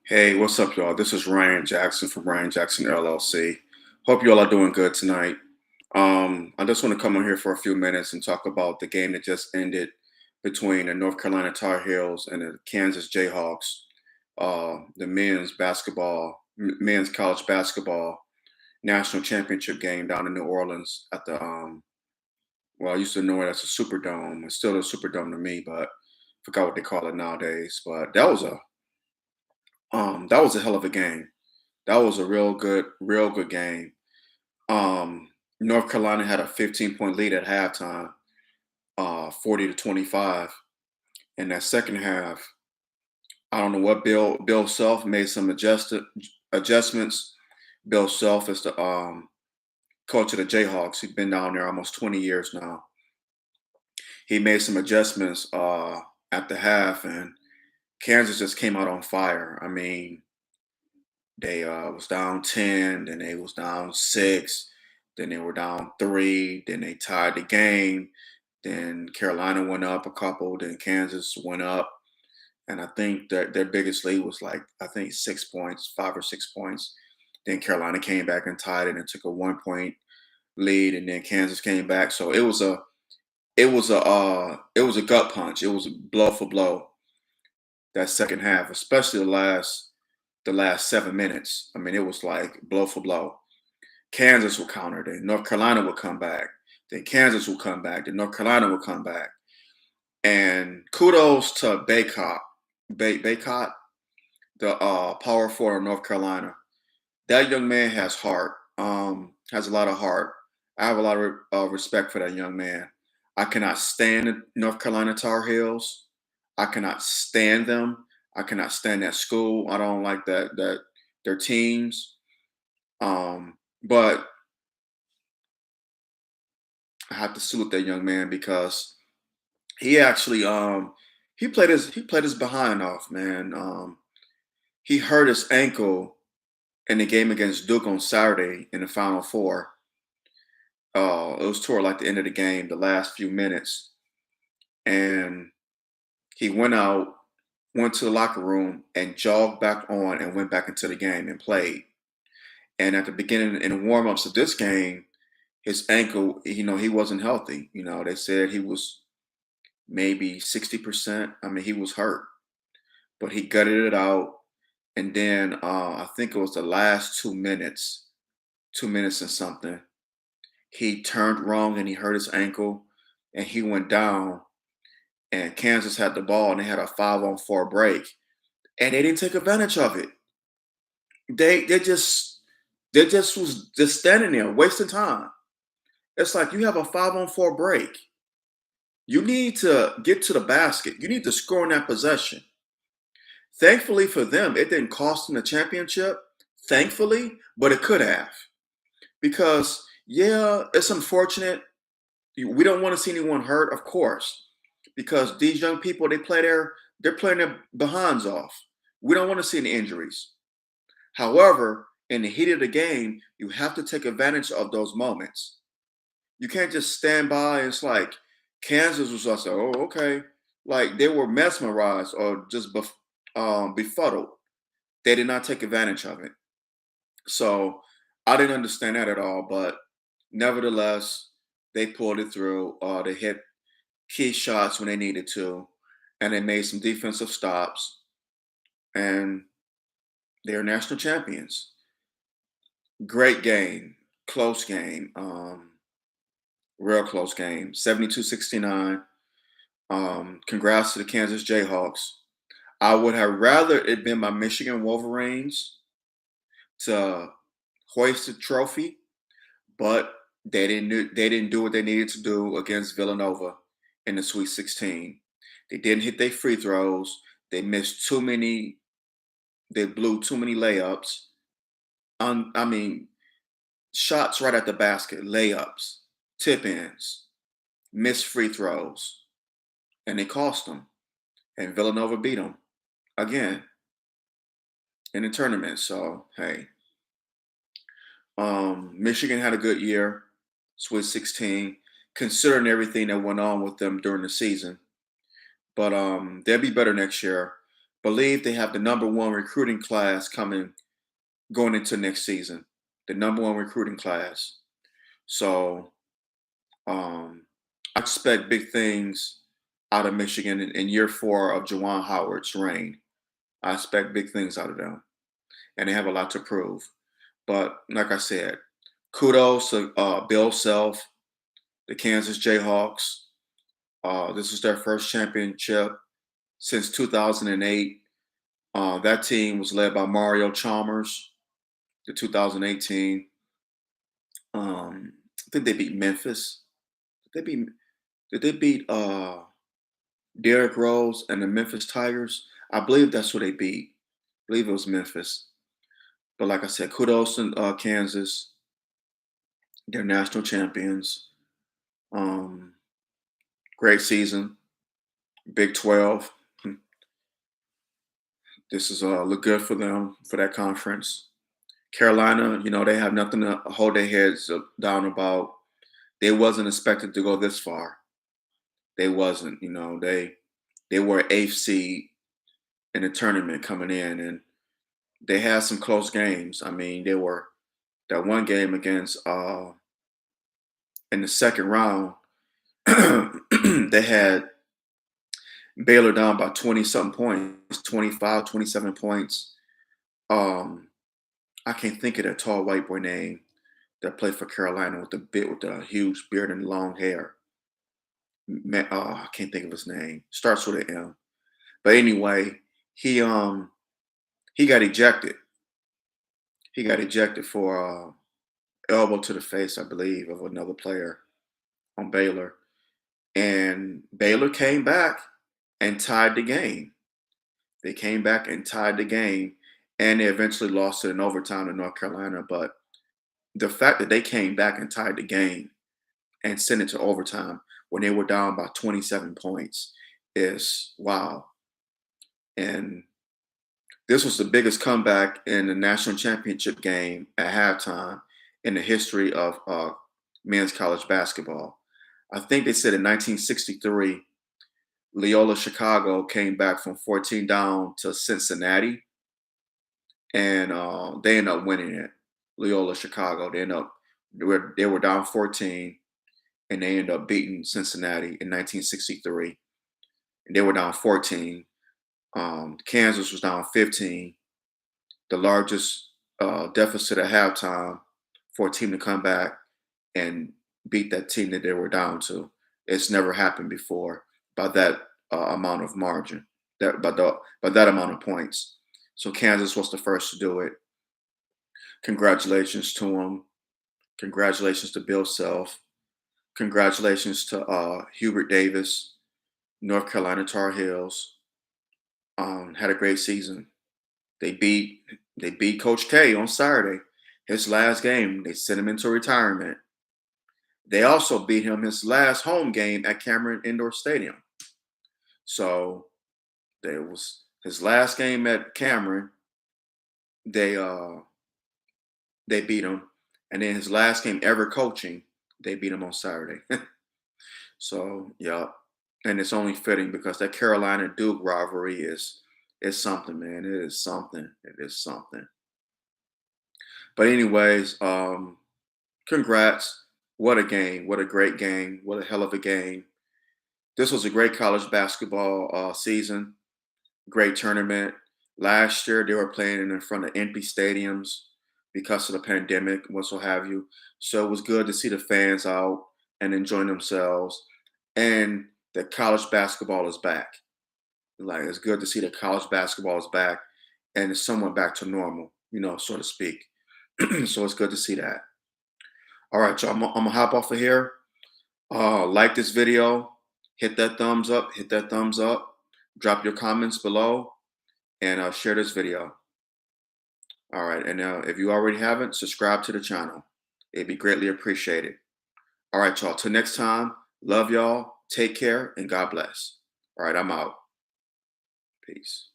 Hey, what's up, y'all? This is Ryan Jackson from Ryan Jackson LLC. Hope you all are doing good tonight. I just want to come on here for a few minutes and talk about the game that just ended between the North Carolina Tar Heels and the Kansas Jayhawks, the men's college basketball national championship game down in New Orleans at the well, I used to know it as a Superdome. It's still a Superdome to me, but forgot what they call it nowadays. But that was a hell of a game. That was a real good game. Um, North Carolina had a 15-point lead at halftime, 40-25. In that second half, I don't know what Bill Self made some adjustments. Bill Self is the coach of the Jayhawks. He's been down there almost 20 years now. He made some adjustments at the half, and Kansas just came out on fire. I mean, they was down 10, then they was down 6, then they were down 3, then they tied the game. Then Carolina went up a couple, then Kansas went up. And I think that their biggest lead was like, I think 6 points, 5 or 6 points. Then Carolina came back and tied it and took a 1 point lead, and then Kansas came back. So it was a gut punch. It was blow for blow that second half, especially the last 7 minutes. I mean, it was like blow for blow. Kansas would counter, then North Carolina would come back, then Kansas would come back, then North Carolina would come back. And kudos to Baycott, the power forward of North Carolina. That young man has heart. Has a lot of heart. I have a lot of respect for that young man. I cannot stand the North Carolina Tar Heels. I cannot stand them. I cannot stand that school. I don't like that their teams. But I have to salute that young man because he actually he played his behind off, man. He hurt his ankle in the game against Duke on Saturday in the Final Four. It was toward like the end of the game, the last few minutes, and he went out, went to the locker room, and jogged back on and went back into the game and played. And at the beginning in the warm-ups of this game, his ankle, he wasn't healthy. They said he was maybe 60%. I mean, he was hurt, but he gutted it out. And then I think it was the last 2 minutes, 2 minutes and something. He turned wrong and he hurt his ankle and he went down. And Kansas had the ball and they had a 5-on-4 break. And they didn't take advantage of it. They just was just standing there wasting time. It's like you have a 5-on-4 break. You need to get to the basket. You need to score in that possession. Thankfully for them, it didn't cost them the championship. Thankfully, but it could have. Because, yeah, it's unfortunate. We don't want to see anyone hurt, of course, because these young people, they're playing their behinds off. We don't want to see any injuries. However, in the heat of the game, you have to take advantage of those moments. You can't just stand by and it's like Kansas was just like, oh, okay. Like they were mesmerized or just befuddled. They did not take advantage of it. So I didn't understand that at all. But nevertheless, they pulled it through. They hit key shots when they needed to, and they made some defensive stops, and they're national champions. Great game, close game, real close game, 72-69. Congrats to the Kansas Jayhawks. I would have rather it been my Michigan Wolverines to hoist the trophy, but they didn't do what they needed to do against Villanova in the Sweet 16. They didn't hit their free throws. They missed too many. They blew too many layups. I mean, shots right at the basket, layups, tip ins, missed free throws, and they cost them. And Villanova beat them again in the tournament. So hey, Michigan had a good year, Sweet 16, considering everything that went on with them during the season. But they'll be better next year. believe they have the number one recruiting class coming going into next season. The number one recruiting class. So I expect big things out of Michigan in year 4 of Juwan Howard's reign. I expect big things out of them, and they have a lot to prove. But like I said, kudos to Bill Self, the Kansas Jayhawks. This is their first championship since 2008. That team was led by Mario Chalmers, the 2018. I think they beat Memphis. Did they beat? Did they beat Derrick Rose and the Memphis Tigers? I believe that's what they beat. I believe it was Memphis. But like I said, kudos to Kansas. They're national champions. Um, Great season. Big 12. This is look good for them for that conference. Carolina, they have nothing to hold their heads down about. They wasn't expected to go this far. They wasn't. They were eighth seed in the tournament coming in, and they had some close games. I mean, they were that one game against in the second round. They had Baylor down by 20 something points, 25, 27 points. I can't think of that tall white boy name that played for Carolina with the huge beard and long hair. I can't think of his name. Starts with an M. But anyway, he got ejected. He got ejected for elbow to the face, I believe, of another player on Baylor. And Baylor came back and tied the game. They came back and tied the game, and they eventually lost it in overtime to North Carolina. But the fact that they came back and tied the game and sent it to overtime when they were down by 27 points is wow. And this was the biggest comeback in the national championship game at halftime in the history of men's college basketball. I think they said in 1963, Loyola Chicago came back from 14 down to Cincinnati, and they ended up winning it. Loyola Chicago, they were down 14, and they ended up beating Cincinnati in 1963. And they were down 14. Kansas was down 15, the largest deficit at halftime for a team to come back and beat that team that they were down to. It's never happened before by that amount of margin, by that amount of points. So Kansas was the first to do it. Congratulations to them. Congratulations to Bill Self. Congratulations to Hubert Davis, North Carolina Tar Heels. Had a great season. They beat Coach K on Saturday. His last game, they sent him into retirement. They also beat him his last home game at Cameron Indoor Stadium. So there was his last game at Cameron. They beat him, and then his last game ever coaching, they beat him on Saturday. So yeah, and it's only fitting because that Carolina Duke rivalry is something, man. It is something. It is something. But anyways, congrats. What a game. What a great game. What a hell of a game. This was a great college basketball season. Great tournament. Last year, they were playing in front of empty stadiums because of the pandemic, what have you. So it was good to see the fans out and enjoying themselves. And the college basketball is back. Like, it's good to see that college basketball is back and it's somewhat back to normal, so to speak. So it's good to see that. All right, y'all, I'm gonna hop off of here. Like this video, hit that thumbs up, drop your comments below, and share this video. All right, and if you already haven't, subscribe to the channel. It'd be greatly appreciated. All right, y'all, till next time, love y'all, take care, and God bless. All right, I'm out. Peace.